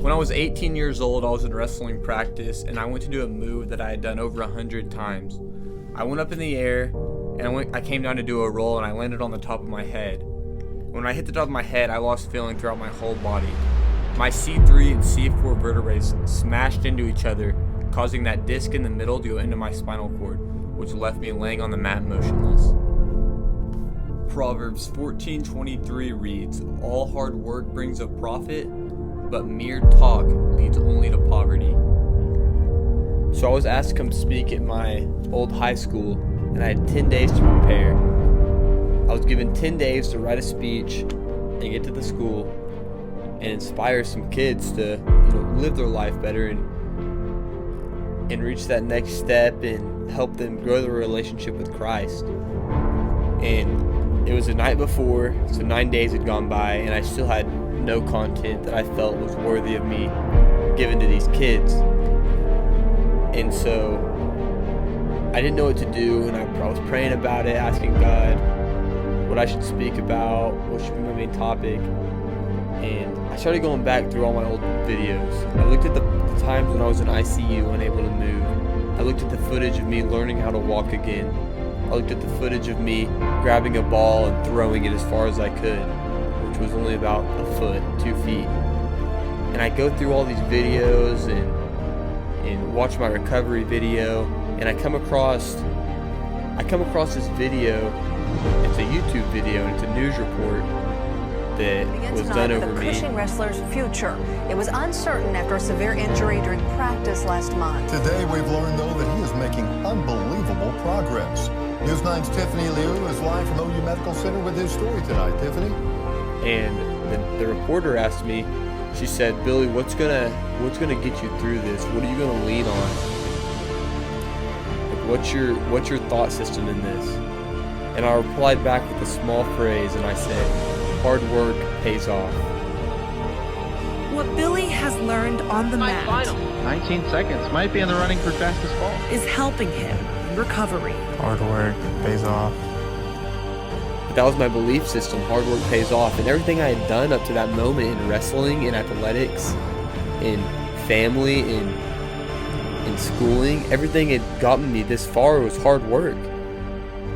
When I was 18 years old, I was in wrestling practice, and I went to do a move that I had done over 100 times. I went up in the air, and I came down to do a roll, and I landed on the top of my head. When I hit the top of my head, I lost feeling throughout my whole body. My C3 and C4 vertebrae smashed into each other, causing that disc in the middle to go into my spinal cord, which left me laying on the mat motionless. Proverbs 14:23 reads, "All hard work brings a profit, but mere talk leads only to poverty." So I was asked to come speak at my old high school, and I had 10 days to prepare. I was given 10 days to write a speech and get to the school and inspire some kids to, live their life better and reach that next step and help them grow their relationship with Christ. And it was the night before, so 9 days had gone by, and I still had no content that I felt was worthy of me giving to these kids. And so I didn't know what to do, and I was praying about it, asking God what I should speak about, what should be my main topic. And I started going back through all my old videos. I looked at the times when I was in ICU, unable to move. I looked at the footage of me learning how to walk again. I looked at the footage of me grabbing a ball and throwing it as far as I could, which was only about a foot, 2 feet. And I go through all these videos and watch my recovery video, and I come across this video. It's a YouTube video, and it's a news report that was done over me. The Cushing wrestler's future. It was uncertain after a severe injury during practice last month. Today, we've learned, though, that he is making unbelievable progress. News 9's Tiffany Liu is live from OU Medical Center with his story tonight. Tiffany? And the reporter asked me, she said, "Billy, what's gonna get you through this? What are you gonna lean on? Like, what's your thought system in this?" And I replied back with a small phrase, and I said, "Hard work pays off." What Billy has learned on the mat 19 seconds. Might be in the running for fastest fall. is helping him in recovery. Hard work pays off. But that was my belief system. Hard work pays off. And everything I had done up to that moment in wrestling, in athletics, in family, in schooling, everything had gotten me this far was hard work.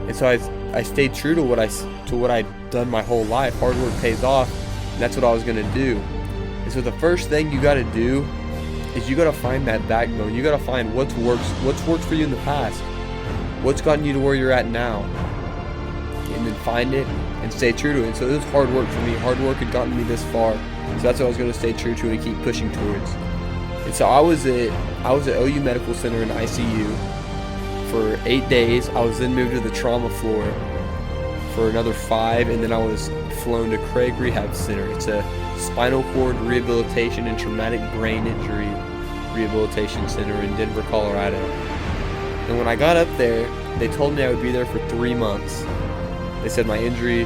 And so I stayed true to what I'd done my whole life. Hard work pays off, and that's what I was gonna do. And so the first thing you gotta do is you gotta find that backbone. You gotta find what's worked for you in the past, what's gotten you to where you're at now, and then find it and stay true to it. And so it was hard work for me. Hard work had gotten me this far, so that's what I was gonna stay true to and keep pushing towards. And so I was at OU Medical Center in ICU for 8 days. I was then moved to the trauma floor for another 5, and then I was flown to Craig Rehab Center. It's a spinal cord rehabilitation and traumatic brain injury rehabilitation center in Denver, Colorado. And when I got up there, they told me I would be there for 3 months. They said my injury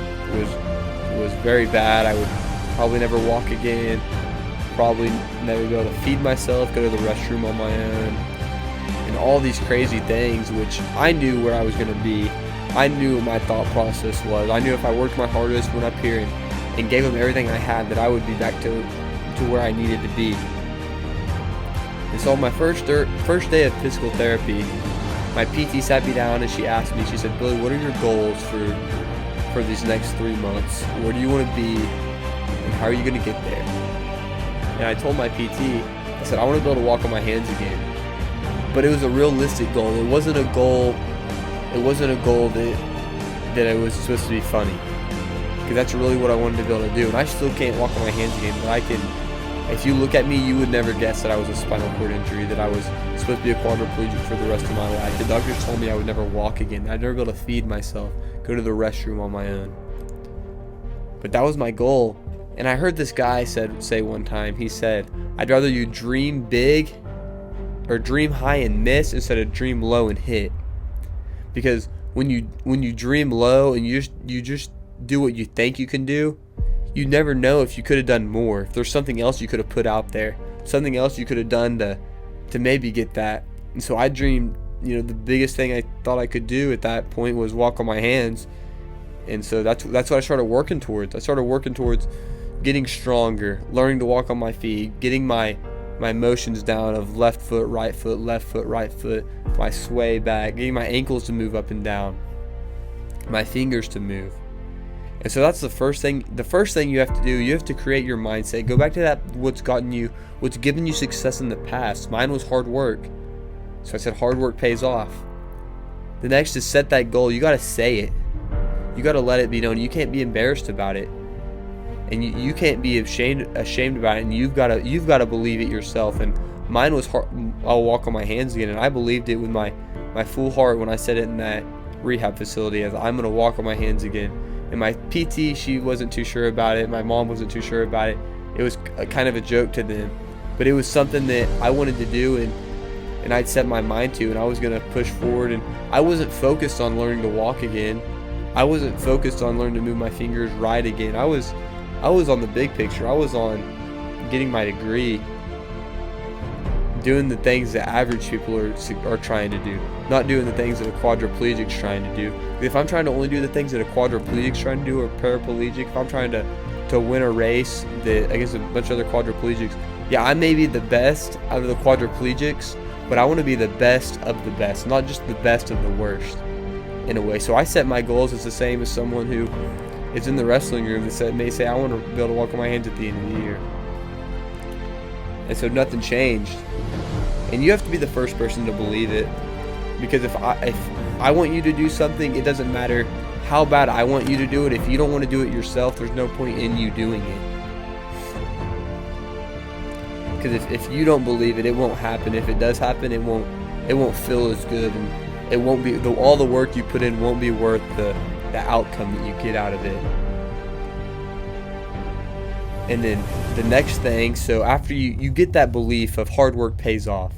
was very bad. I would probably never walk again, probably never be able to feed myself, go to the restroom on my own, and all these crazy things, which I knew where I was going to be. I knew what my thought process was. I knew if I worked my hardest, went up here and gave them everything I had, that I would be back to where I needed to be. And so on my first day of physical therapy, my PT sat me down and she asked me, she said, "Billy, what are your goals for these next 3 months? Where do you want to be, and how are you going to get there?" And I told my PT, I said, "I want to be able to walk on my hands again." But it was a realistic goal. It wasn't a goal that it was supposed to be funny, because that's really what I wanted to be able to do. And I still can't walk on my hands again, but I can. If you look at me, you would never guess that I was a spinal cord injury, that I was supposed to be a quadriplegic for the rest of my life. The doctors told me I would never walk again. I'd never be able to feed myself, go to the restroom on my own. But that was my goal. And I heard this guy say one time, he said, "I'd rather you dream big or dream high and miss instead of dream low and hit." Because when you dream low and you just do what you think you can do, you never know if you could have done more. If there's something else you could have put out there, something else you could have done to maybe get that. And so I dreamed, the biggest thing I thought I could do at that point was walk on my hands. And so that's what I started working towards. I started working towards getting stronger, learning to walk on my feet, getting my motions down of left foot, right foot, my sway back, getting my ankles to move up and down, my fingers to move. And so that's the first thing you have to do. You have to create your mindset. Go back to that, what's given you success in the past. Mine was hard work. So I said hard work pays off. The next is set that goal. You got to say it. You got to let it be known. You can't be embarrassed about it. And you can't be ashamed about it. And you've got to believe it yourself. And mine was hard. I'll walk on my hands again. And I believed it with my full heart when I said it in that rehab facility, as I'm going to walk on my hands again. And my PT, she wasn't too sure about it. My mom wasn't too sure about it. It was kind of a joke to them. But it was something that I wanted to do, and I'd set my mind to, and I was going to push forward. And I wasn't focused on learning to walk again. I wasn't focused on learning to move my fingers right again. I was on the big picture. I was on getting my degree, doing the things that average people are trying to do, not doing the things that a quadriplegic's trying to do. If I'm trying to only do the things that a quadriplegic's trying to do, or paraplegic, if I'm trying to win a race against a bunch of other quadriplegics, yeah, I may be the best out of the quadriplegics, but I want to be the best of the best, not just the best of the worst, in a way. So I set my goals as the same as someone who is in the wrestling room that may say, I want to be able to walk on my hands at the end of the year. And so nothing changed. And you have to be the first person to believe it. Because if I want you to do something, it doesn't matter how bad I want you to do it. If you don't want to do it yourself, there's no point in you doing it. Because if you don't believe it, it won't happen. If it does happen, it won't feel as good, and it won't be all the work you put in won't be worth the outcome that you get out of it. And then the next thing, so after you get that belief of hard work pays off,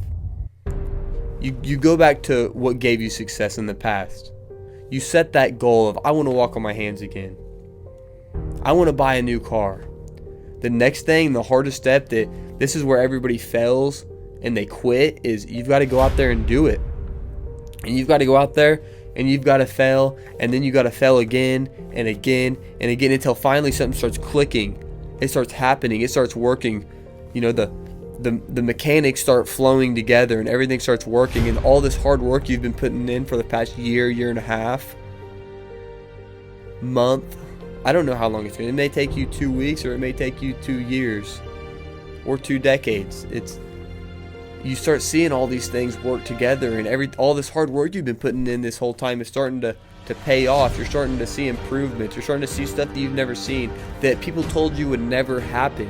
you go back to what gave you success in the past. You set that goal of, I want to walk on my hands again. I want to buy a new car. The next thing, the hardest step, that this is where everybody fails and they quit, is you've got to go out there and do it. And you've got to go out there and you've got to fail, and then you got to fail again and again and again until finally something starts clicking. It starts happening. It starts working. You know, the mechanics start flowing together and everything starts working, and all this hard work you've been putting in for the past year and a half, month, I don't know how long it's been. It may take you 2 weeks, or it may take you 2 years or 2 decades. You start seeing all these things work together, and all this hard work you've been putting in this whole time is starting to pay off. You're starting to see improvements. You're starting to see stuff that you've never seen, that people told you would never happen.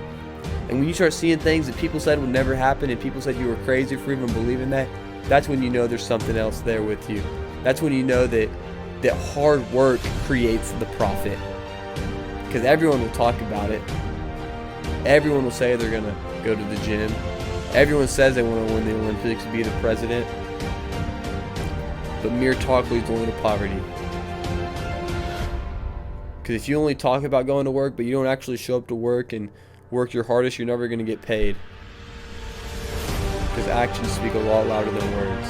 And when you start seeing things that people said would never happen, and people said you were crazy for even believing that, that's when you know there's something else there with you. That's when you know that hard work creates the profit. Because everyone will talk about it. Everyone will say they're going to go to the gym. Everyone says they want to win the Olympics, be the president. But mere talk leads only to poverty. Because if you only talk about going to work, but you don't actually show up to work and work your hardest, you're never going to get paid. Because actions speak a lot louder than words.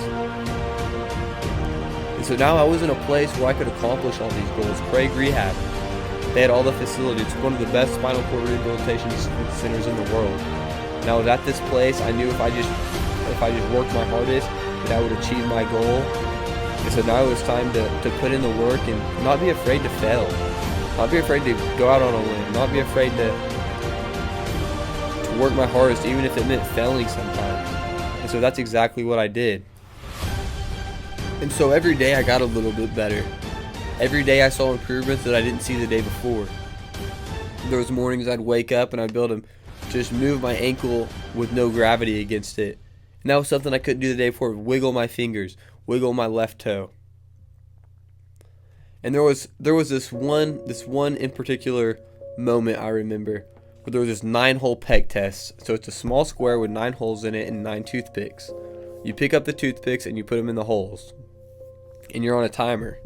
And so now I was in a place where I could accomplish all these goals. Craig Rehab. They had all the facilities. It's one of the best spinal cord rehabilitation centers in the world. And I was at this place. I knew if I just worked my hardest, that I would achieve my goal. And so now it was time to put in the work and not be afraid to fail. Not be afraid to go out on a limb. Not be afraid to work my hardest, even if it meant failing sometimes. And so that's exactly what I did. And so every day I got a little bit better. Every day I saw improvements that I didn't see the day before. There was mornings I'd wake up and I'd be able to just move my ankle with no gravity against it. And that was something I couldn't do the day before. Wiggle my fingers, wiggle my left toe. And there was this one in particular moment I remember, where there was this 9-hole peg test. So it's a small square with 9 holes in it and 9 toothpicks. You pick up the toothpicks and you put them in the holes. And you're on a timer.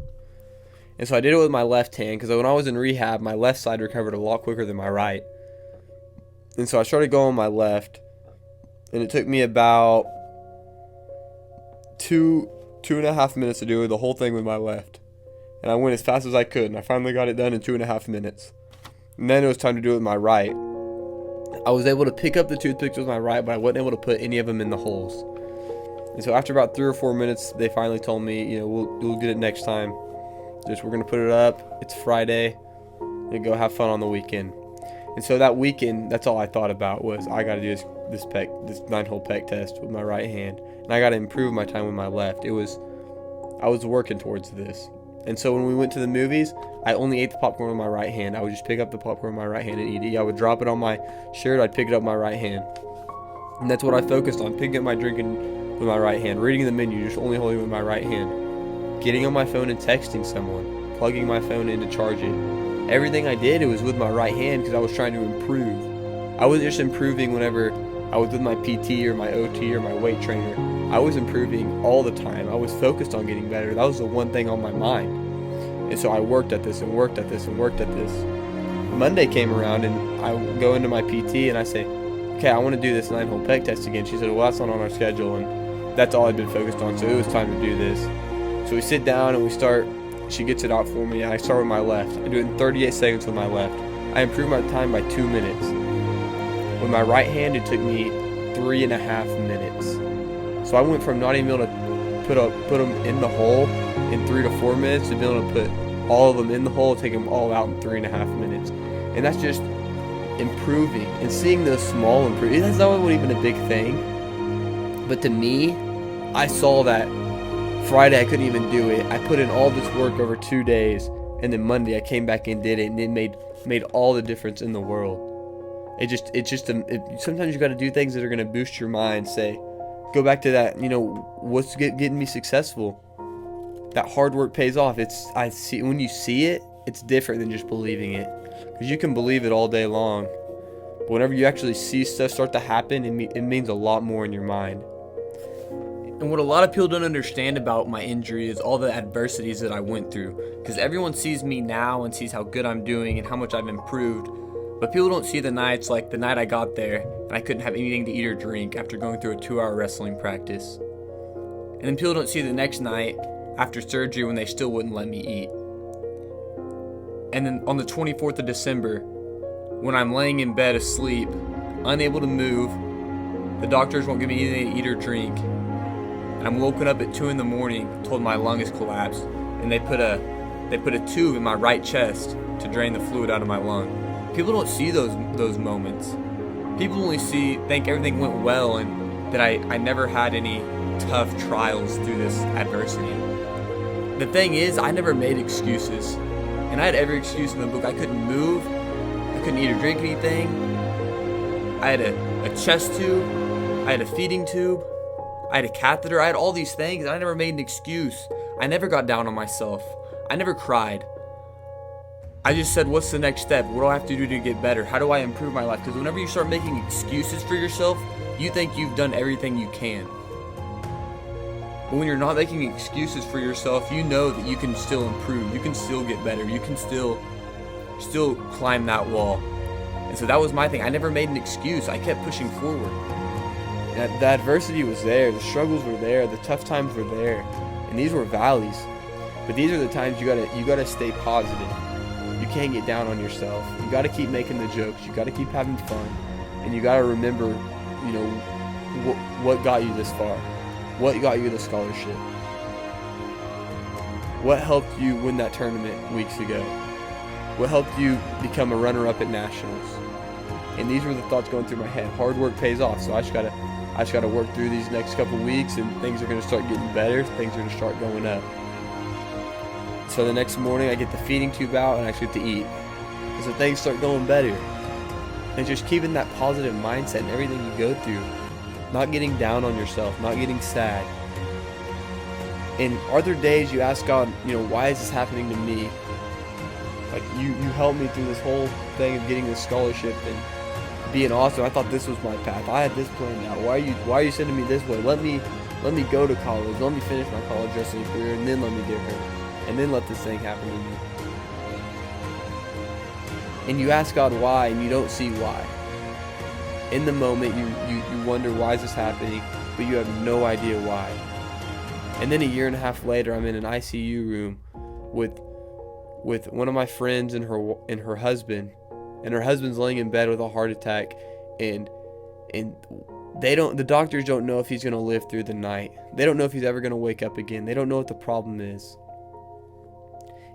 And so I did it with my left hand, because when I was in rehab, my left side recovered a lot quicker than my right. And so I started going on my left, and it took me about 2.5 minutes to do the whole thing with my left. And I went as fast as I could, and I finally got it done in 2.5 minutes. And then it was time to do it with my right. I was able to pick up the toothpicks with my right, but I wasn't able to put any of them in the holes. And so after about 3 or 4 minutes, they finally told me, we'll get it next time. Just we're gonna put it up. It's Friday. And go have fun on the weekend. And so that weekend, that's all I thought about was I got to do this 9-hole pec test with my right hand, and I got to improve my time with my left. I was working towards this. And so when we went to the movies, I only ate the popcorn with my right hand. I would just pick up the popcorn with my right hand and eat it. I would drop it on my shirt. I'd pick it up with my right hand. And that's what I focused on, picking up my drinking with my right hand, reading the menu, just only holding it with my right hand, getting on my phone and texting someone, plugging my phone in to charge it. Everything I did, it was with my right hand because I was trying to improve. I wasn't just improving whenever I was with my PT or my OT or my weight trainer. I was improving all the time. I was focused on getting better. That was the one thing on my mind. And so I worked at this and worked at this and worked at this. Monday came around and I go into my PT and I say, okay, I want to do this 9-hole pec test again. She said, well, that's not on our schedule. And that's all I'd been focused on. So it was time to do this. So we sit down and we start. She gets it out for me. I start with my left. I do it in 38 seconds with my left. I improve my time by 2 minutes. With my right hand, it took me 3.5 minutes. So I went from not even able to put them in the hole in 3 to 4 minutes to being able to put all of them in the hole, take them all out in 3.5 minutes. And that's just improving and seeing those small improvements. That's not even a big thing. But to me, I saw that Friday I couldn't even do it. I put in all this work over 2 days, and then Monday I came back and did it, and it made all the difference in the world. Sometimes you got to do things that are going to boost your mind. Say, go back to that. What's getting me successful? That hard work pays off. When you see it, it's different than just believing it, because you can believe it all day long, but whenever you actually see stuff start to happen, it means a lot more in your mind. And what a lot of people don't understand about my injury is all the adversities that I went through. Because everyone sees me now and sees how good I'm doing and how much I've improved. But people don't see the nights like the night I got there and I couldn't have anything to eat or drink after going through a 2-hour wrestling practice. And then people don't see the next night after surgery when they still wouldn't let me eat. And then on the 24th of December, when I'm laying in bed asleep, unable to move, the doctors won't give me anything to eat or drink. And I'm woken up at 2 in the morning, told my lung is collapsed, and they put a tube in my right chest to drain the fluid out of my lung. People don't see those moments. People only think everything went well and that I never had any tough trials through this adversity. The thing is, I never made excuses, and I had every excuse in the book. I couldn't move, I couldn't eat or drink anything. I had a chest tube, I had a feeding tube, I had a catheter, I had all these things, and I never made an excuse. I never got down on myself. I never cried. I just said, what's the next step? What do I have to do to get better? How do I improve my life? Because whenever you start making excuses for yourself, you think you've done everything you can. But when you're not making excuses for yourself, you know that you can still improve. You can still get better. You can still climb that wall. And so that was my thing. I never made an excuse. I kept pushing forward. The adversity was there, the struggles were there, the tough times were there, and these were valleys. But these are the times you gotta stay positive. You can't get down on yourself. You gotta keep making the jokes. You gotta keep having fun, and you gotta remember, what got you this far, what got you the scholarship, what helped you win that tournament weeks ago, what helped you become a runner-up at nationals. And these were the thoughts going through my head. Hard work pays off, so I just gotta work through these next couple weeks, and things are gonna start getting better. Things are gonna start going up. So the next morning, I get the feeding tube out, and I actually get to eat. And so things start going better. And just keeping that positive mindset in everything you go through, not getting down on yourself, not getting sad. And are there days you ask God, why is this happening to me? Like you helped me through this whole thing of getting this scholarship and being awesome. I thought this was my path. I had this planned out. Why are you sending me this way? Let me go to college. Let me finish my college wrestling career, and then let me get hurt, and then let this thing happen to me. And you ask God why, and you don't see why. In the moment, you wonder, why is this happening? But you have no idea why. And then a year and a half later, I'm in an ICU room with one of my friends and her husband. And her husband's laying in bed with a heart attack, and the doctors don't know if he's going to live through the night. They don't know if he's ever going to wake up again. They don't know what the problem is.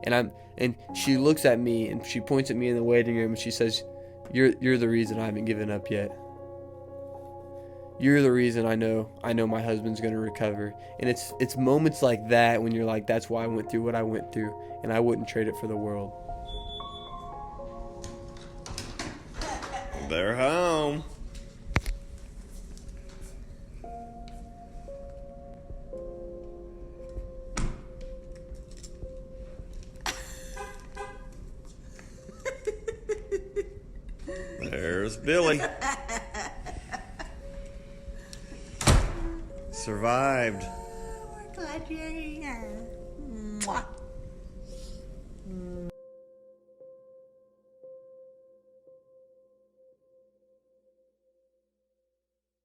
And she looks at me and she points at me in the waiting room and she says, You're the reason I haven't given up yet. You're the reason I know my husband's going to recover. And it's moments like that when you're like, that's why I went through what I went through, and I wouldn't trade it for the world. They're home. There's Billy. Survived. We're glad you're here. Mwah.